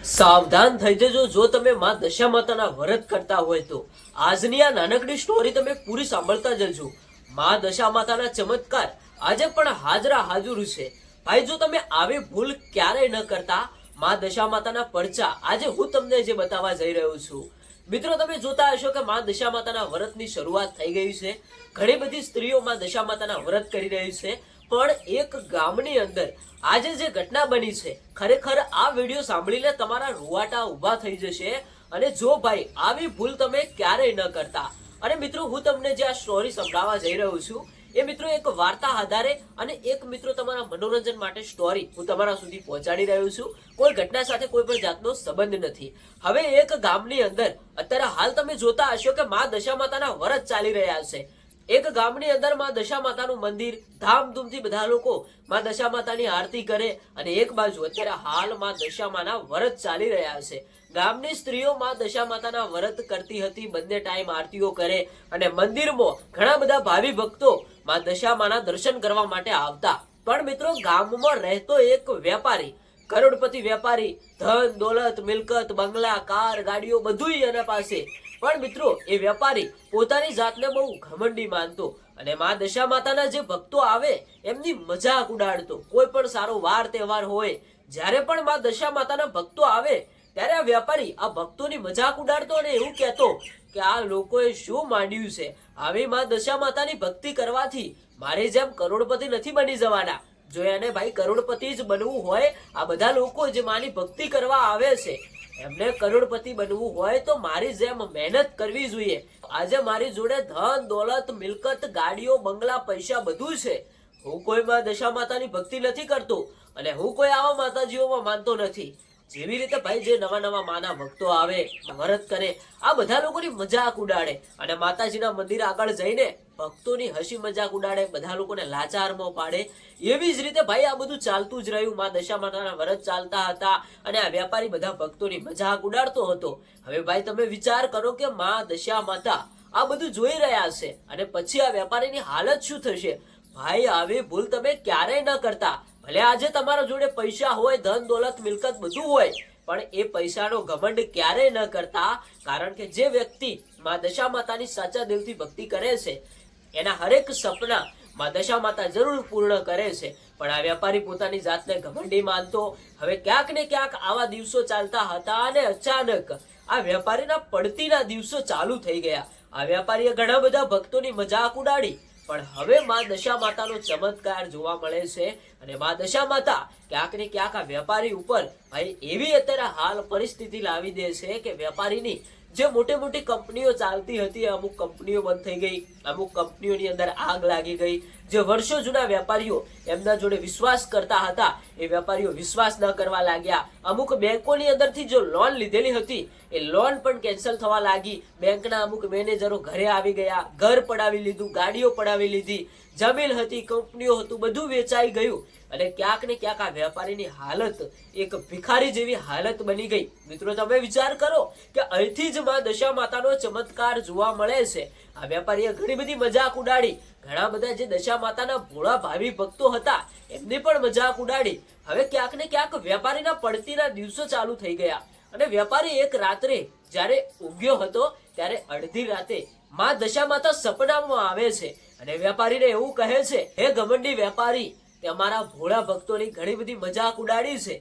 સાવધાન થઈ જજો જો તમે માં દશા માતાના વ્રત કરતા હોય તો. આજની આ નાનકડી સ્ટોરી તમે પૂરી સાંભળતા જજો. માં દશા માતાના ચમત્કાર આજે પણ હાજરા હાજર છે. ભાઈ જો તમે આવી ભૂલ ક્યારેય ન કરતા, માં દશા માતાના પરચા આજે હું તમને જે બતાવવા જઈ રહ્યો છું. મિત્રો તમે જોતા હશો કે માં દશા માતાના વ્રતની શરૂઆત થઈ ગઈ છે. ઘણી બધી સ્ત્રીઓ માં દશા માતાના વ્રત કરી રહી છે. પણ એક ગામની અંદર આજે જે ઘટના બની છે, ખરેખર આ વિડીયો સાંભળીને તમારા રૂવાટા ઊભા થઈ જશે. અને જો ભાઈ આવી ભૂલ તમે ક્યારેય ન કરતા. અને મિત્રો હું તમને જે આ સ્ટોરી સંભળાવવા જઈ રહ્યો છું એ મિત્રો એક વાર્તા આધારે અને એક મિત્રો તમારા મનોરંજન માટે સ્ટોરી હું તમારા સુધી પહોંચાડી રહ્યો છું. કોઈ ઘટના સાથે કોઈ પણ જાતનો સંબંધ નથી. હવે એક ગામની અંદર અત્યારે હાલ તમે જોતા હશો કે માં દશા માતાના વ્રત ચાલી રહ્યા છે. એક ગામની અંદર માં દશા માતાનું મંદિર, ધામધૂમથી બધા લોકો માં દશા માતાની આરતી કરે. અને એક બાજુ અત્યારે હાલ માં દશા માના વ્રત ચાલી રહ્યા છે. ગામની સ્ત્રીઓ માં દશા માતાના વ્રત કરતી હતી, બંને ટાઈમ આરતીઓ કરે. અને મંદિરમાં ઘણા બધા ભાવિ ભક્તો માં દશા માના દર્શન કરવા માટે આવતા. પણ મિત્રો ગામમાં રહેતો એક વેપારી, કરોડપતિ વેપારી, ધન દોલત મિલકત બંગલા કાર ગાડીઓ બધું એના પાસે. પણ મિત્રો એ વેપારી પોતાની જાતને બહુ ઘમંડી માનતો અને માં દશા માતાના જે ભક્તો આવે એમની મજાક ઉડાડતો. કોઈ પણ સારો વાર તહેવાર હોય, જ્યારે પણ માં દશા માતાના ભક્તો આવે ત્યારે આ વેપારી આ ભક્તોની મજાક ઉડાડતો અને એવું કહેતો કે આ લોકોએ શું માંડ્યું છે, આવી માં દશા માતાની ભક્તિ કરવાથી મારે જેમ કરોડપતિ નથી બની જવાના. જો એને ભાઈ કરોડપતિ જ બનવું હોય, આ બધા લોકો જે માની ભક્તિ કરવા આવે છે એમને કરોડપતિ બનવું હોય તો મારી જેમ મહેનત કરવી જોઈએ. આજે મારી જોડે ધન દોલત મિલકત ગાડીઓ બંગલા પૈસા બધું છે. હું કોઈ માં દશા માતાની ભક્તિ નથી કરતો અને હું કોઈ આવા માતાજીઓમાં માનતો નથી. જેવી રીતે ભાઈ જે નવા નવા માના ભક્તો આવે, વ્રત કરે, આ બધા લોકોની મજાક ઉડાડે અને માતાજીના મંદિર આગળ જઈને ભક્તોની હસી મજાક ઉડાડે, બધા લોકોને લાચારમાં પાડે. એવી જ રીતે ભાઈ આ બધું ચાલતું જ રહ્યું. માં દશા માતાના વ્રત ચાલતા હતા અને આ વેપારી બધા ભક્તોની મજાક ઉડાડતો હતો. હવે ભાઈ તમે વિચાર કરો કે માં દશા માતા આ બધું જોઈ રહ્યા છે અને પછી આ વેપારીની હાલત શું થશે. ભાઈ આવી ભૂલ તમે ક્યારેય ન કરતા. ભલે આજે તમારા જોડે પૈસા હોય, ધન દોલત મિલકત બધું હોય, પણ એ પૈસાનો ઘમંડ ક્યારેય ન કરતા. કારણ કે જે વ્યક્તિ માં દશા માતાની સાચા દિલથી ભક્તિ કરે છે એના હરેક સપના માં દશા માતા જરૂર પૂર્ણ કરે છે. પણ આ વેપારી પોતાની જાતને ઘમંડી માનતો. હવે ક્યાંક ને ક્યાંક આવા દિવસો ચાલતા હતા અને અચાનક આ વેપારીના પડતીના દિવસો ચાલુ થઈ ગયા. આ વેપારીએ ઘણા બધા ભક્તોની મજાક ઉડાડી. પણ હવે માં દશા માતાનો ચમત્કાર જોવા મળે છે અને માં દશા માતા ક્યાંક ને ક્યાંક આ વેપારી ઉપર ભાઈ એવી અત્યારે હાલ પરિસ્થિતિ લાવી દે છે કે વેપારીની જે મોટી મોટી કંપનીઓ ચાલતી હતી અમુક કંપનીઓ બંધ થઈ ગઈ, અમુક કંપનીઓની અંદર આગ લાગી ગઈ. જે વર્ષો જૂના વેપારીઓ એમના જોડે વિશ્વાસ કરતા હતા એ વેપારીઓ વિશ્વાસ ન કરવા લાગ્યા. અમુક બેંકોની અંદરથી જો લોન લીધેલી હતી એ લોન પણ કેન્સલ થવા લાગી. બેંકના અમુક મેનેજરો ઘરે આવી ગયા, ઘર પડાવી લીધું, ગાડીઓ પડાવી લીધી, જમીન હતી, કંપનીઓ હતું, બધું વેચાઈ ગયું. અને ક્યાંક ને ક્યાંક આ વેપારીની હાલત એક ભિખારી જેવી હાલત બની ગઈ. મિત્રો તમે વિચાર કરો કે અહીંથી જ માં દશા માતાનો ચમત્કાર જોવા મળે છે. આ વેપારીએ ઘણી બધી મજાક ઉડાડી. ઘણા બધા જે દશા માતાના ભોળા ભાવિ ભક્તો હતા એમની પણ મજાક ઉડાડી. હવે ક્યાંક ને ક્યાંક વેપારીના પડતીના દિવસો ચાલુ થઈ ગયા અને વેપારી એક રાત્રે જ્યારે ઊંઘ્યો હતો ત્યારે અડધી રાતે માં દશા માતા સપનામાં આવે છે અને વેપારીને એવું કહે છે, હે ઘમંડી વેપારી, તે અમારા ભોળા ભક્તોની ઘણી બધી મજાક ઉડાડી છે.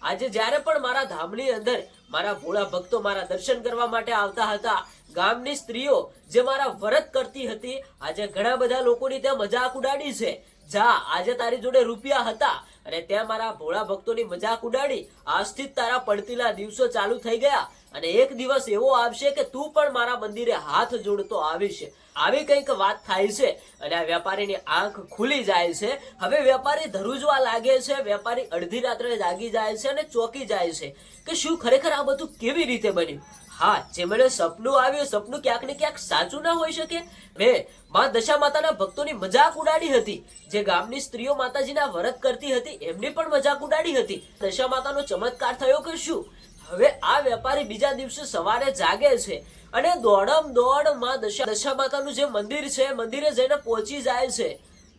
આજે જ્યારે પણ મારા ધામની અંદર મારા ભોળા ભક્તો મારા દર્શન કરવા માટે આવતા હતા, ગામની સ્ત્રીઓ જે મારા વ્રત કરતી હતી, આજે ઘણા બધા લોકોની ત્યાં મજાક ઉડાડી છે. જા, આજે તારી જોડે રૂપિયા હતા અને ત્યાં મારા ભોળા ભક્તોની મજાક ઉડાડી. આજથી જ તારા પડતીના દિવસો ચાલુ થઈ ગયા અને એક દિવસ એવો આવશે કે તું પણ મારા મંદિરે હાથ જોડતો આવીશ. આવી કંઈક વાત થાય છે અને આ વેપારીની આંખ ખુલી જાય છે. હવે વેપારી ધ્રુજવા લાગે છે. વેપારી અડધી રાત્રે જાગી જાય છે અને ચોકી જાય છે કે શું ખરેખર આ બધું કેવી રીતે બન્યું. હા, જે મને સપનું આવ્યું, સપનું ક્યાંક ને ક્યાંક સાચું ના હોઈ શકે. મેં માં દશા માતાના ભક્તોની મજાક ઉડાડી હતી. જે ગામની સ્ત્રીઓ માતાજીના વ્રત કરતી હતી એમની પણ મજાક ઉડાડી હતી. દશા માતાનો ચમત્કાર થયો કે શું? હવે આ વેપારી બીજા દિવસે સવારે જાગે છે અને દોડમ દોડ માં દશા માતાનું જે મંદિર છે મંદિરે જઈને પહોંચી જાય છે.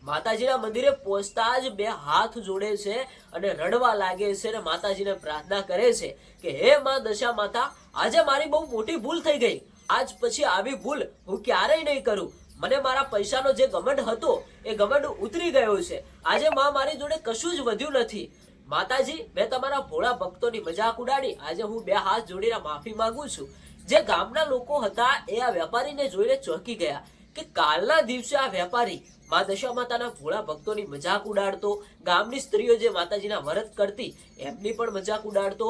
માતાજીના મંદિરે પહોંચતા જ બે હાથ જોડે છે અને રડવા લાગે છે અને માતાજીને પ્રાર્થના કરે છે કે હે માં દશા માતા, આજે મારી બહુ મોટી ભૂલ થઈ ગઈ. આજ પછી આવી ભૂલ હું ક્યારેય નહીં કરું. મને મારા પૈસાનો જે ઘમંડ હતો એ ઘમંડ ઉતરી ગયો છે. આજે માં મારી જોડે કશું જ વધ્યું નથી. માતાજી, મેં તમારા ભોળા ભક્તોની મજાક ઉડાડી. આજે હું બે હાથ જોડીને માફી માંગુ છું. જે ગામના લોકો હતા એ આ વેપારીને જોઈને ચોંકી ગયા કે કાલના દિવસે આ વેપારી મા દશા માતાના ભોળા ભક્તોની મજાક ઉડાડતો, ગામની સ્ત્રીઓ જે માતાજીના વ્રત કરતી એમની પણ મજાક ઉડાડતો,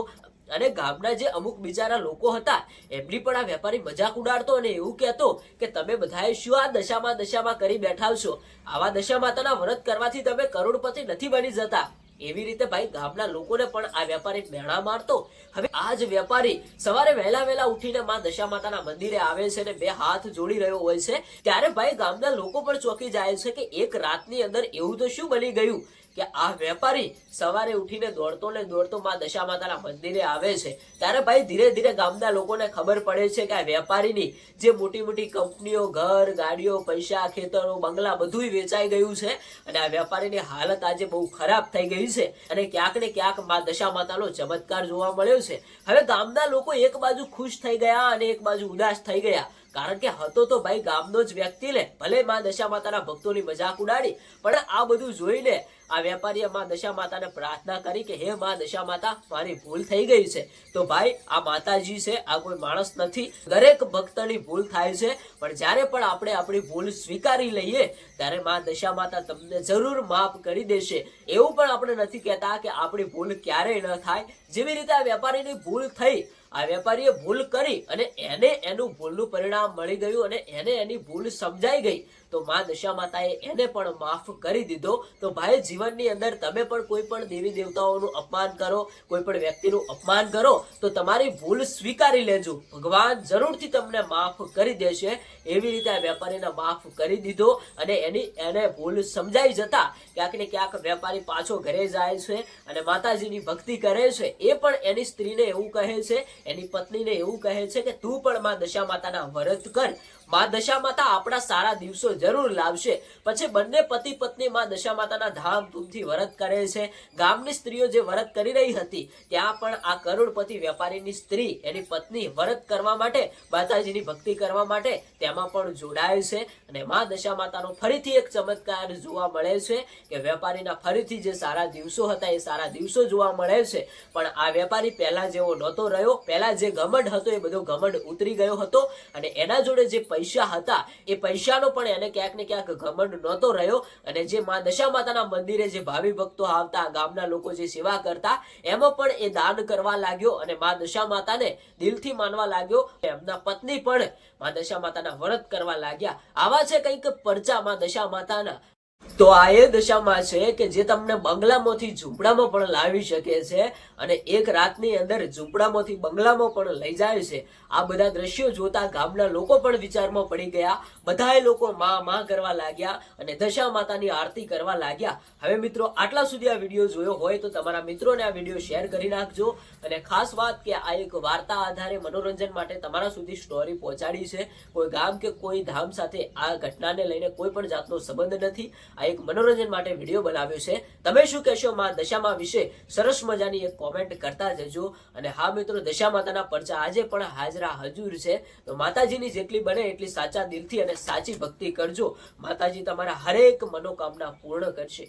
અને ગામના જે અમુક બિચારા લોકો હતા એમની પણ આ વેપારી મજાક ઉડાડતો અને એવું કહેતો કે તમે બધાએ શું આ દશામાં કરી બેઠા છો? આવા દશા માતાના વ્રત કરવાથી તમે કરોડપતિ નથી બની જતા. એવી રીતે ભાઈ ગામના લોકોને પણ આ વેપારી મેણા મારતો. હવે આ જ વેપારી સવારે વહેલા ઉઠીને માં દશા માતાના મંદિરે આવે છે અને બે હાથ જોડી રહ્યો હોય છે. ત્યારે ભાઈ ગામના લોકો પણ ચોંકી જાય છે કે એક રાતની અંદર એવું તો શું બની ગયું કે આ વેપારી સવારે ઉઠીને દોડતો ને દોડતો માં દશા માતાના મંદિરે આવે છે. ત્યારે ભાઈ ધીરે ધીરે ગામના લોકોને ખબર પડે છે કે આ વેપારીની જે મોટી મોટી કંપનીઓ, ઘર, ગાડીઓ, પૈસા, ખેતરો, બંગલા બધું વેચાઈ ગયું છે અને આ વેપારીની હાલત આજે બહુ ખરાબ થઈ ગઈ છે અને ક્યાંક ને ક્યાંક માં દશા માતાનો ચમત્કાર જોવા મળ્યો છે. હવે ગામના લોકો એક બાજુ ખુશ થઈ ગયા અને એક બાજુ ઉદાસ થઈ ગયા. કારણ કે હતો તો ભાઈ ગામનો જ વ્યક્તિ ને, ભલે માં દશા માતાના ભક્તોની મજાક ઉડાડી, પણ આ બધું જોઈને આ વેપારીએ માં દશા માતાને પ્રાર્થના કરી કે હે માં દશા માતા, મારી ભૂલ થઈ ગઈ છે. તો ભાઈ આ માતાજી છે, આ કોઈ માણસ નથી. દરેક ભક્તની ભૂલ થાય છે, પણ જ્યારે પણ આપણે આપણી ભૂલ સ્વીકારી લઈએ ત્યારે માં દશા માતા તમને જરૂર માફ કરી દેશે. એવું પણ આપણે નથી કહેતા કે આપણી ભૂલ ક્યારેય ન થાય. જેવી રીતે આ વેપારીની ભૂલ થઈ, આ વેપારીએ ભૂલ કરી અને એને એનું ભૂલનું પરિણામ મળી ગયું અને એને એની ભૂલ સમજાઈ ગઈ, તો માં દશા માતાએ એને પણ માફ કરી દીધો. તો ભાઈ જીવનની અંદર તમે પણ કોઈ પણ દેવી દેવતાઓનું અપમાન કરો, કોઈ પણ વ્યક્તિનું અપમાન કરો તો તમારી ભૂલ સ્વીકારી લેજો. ભગવાન જરૂરથી તમને માફ કરી દેશે. એવી રીતે આ વેપારીને માફ કરી દીધો અને એને ભૂલ સમજાઈ જતા ક્યાંક ને ક્યાંક વેપારી પાછો ઘરે જાય છે અને માતાજીની ભક્તિ કરે છે. એ પણ એની સ્ત્રીને એવું કહે છે, એની પત્નીને એવું કહે છે કે તું પણ માં દશા માતાના વ્રત કર. માં દશા માતા આપણા સારા દિવસો જરૂર લાવશે. પછી બંને પતિ પત્ની માં દશા માતાના ધામધૂમથી વ્રત કરે છે. ગામની સ્ત્રીઓ જે વ્રત કરી રહી હતી ત્યાં પણ આ કરોડપતિ વેપારીની સ્ત્રી, એની પત્ની વ્રત કરવા માટે, માતાજીની ભક્તિ કરવા માટે તેમાં પણ જોડાય છે. અને માં દશા માતાનો ફરીથી એક ચમત્કાર જોવા મળે છે કે વેપારીના ફરીથી જે સારા દિવસો હતા એ સારા દિવસો જોવા મળે છે. પણ આ વેપારી પહેલા જેવો નહોતો રહ્યો. પહેલા જે ઘમંડ હતો એ બધો ઘમંડ ઉતરી ગયો હતો અને એના જોડે જે પૈસા હતા એ પૈસાનો પણ એને ક્યાંક ને ક્યાંક ઘમંડ નહોતો રહ્યો. અને જે માં દશા માતાના મંદિરે જે ભાવિ ભક્તો આવતા, ગામના લોકો જે સેવા કરતા, એમાં પણ એ દાન કરવા લાગ્યો અને માં દશા માતાને દિલથી માનવા લાગ્યો. એમના પત્ની પણ માં દશા માતાના વ્રત કરવા લાગ્યા. આવા છે કંઈક પરચા માં દશા માતાના. તો આ એ દશામાં છે કે જે તમને બંગલામાંથી ઝૂંપડામાં પણ લાવી શકે છે અને એક રાતની અંદર ઝૂંપડામાંથી બંગલામાં પણ લઈ જાય છે. આ બધા દ્રશ્યો જોતા ગામના લોકો પણ વિચારમાં પડી ગયા. બધાએ લોકો માં કરવા લાગ્યા અને દશા માતાની આરતી કરવા લાગ્યા. હવે મિત્રો, આટલા સુધી આ વિડીયો જોયો હોય તો તમારા મિત્રોને આ વિડીયો શેર કરી નાખજો. અને ખાસ વાત કે આ એક વાર્તા આધારે મનોરંજન માટે તમારા સુધી સ્ટોરી પહોંચાડી છે. કોઈ ગામ કે કોઈ ધામ સાથે આ ઘટનાને લઈને કોઈ પણ જાતનો સંબંધ નથી. આ એક મનોરંજન માટે વિડીયો બનાવ્યો છે. તમે શું કહેશો માં દશામાં વિશે? સરસ મજાની એક કોમેન્ટ કરતા જજો. અને હા મિત્રો, દશા માતાના પરચા આજે પણ હાજરા હજુર છે. તો માતાજીની જેટલી બને એટલી સાચા દિલથી અને સાચી ભક્તિ કરજો. માતાજી તમારા હરેક મનોકામના પૂર્ણ કરશે.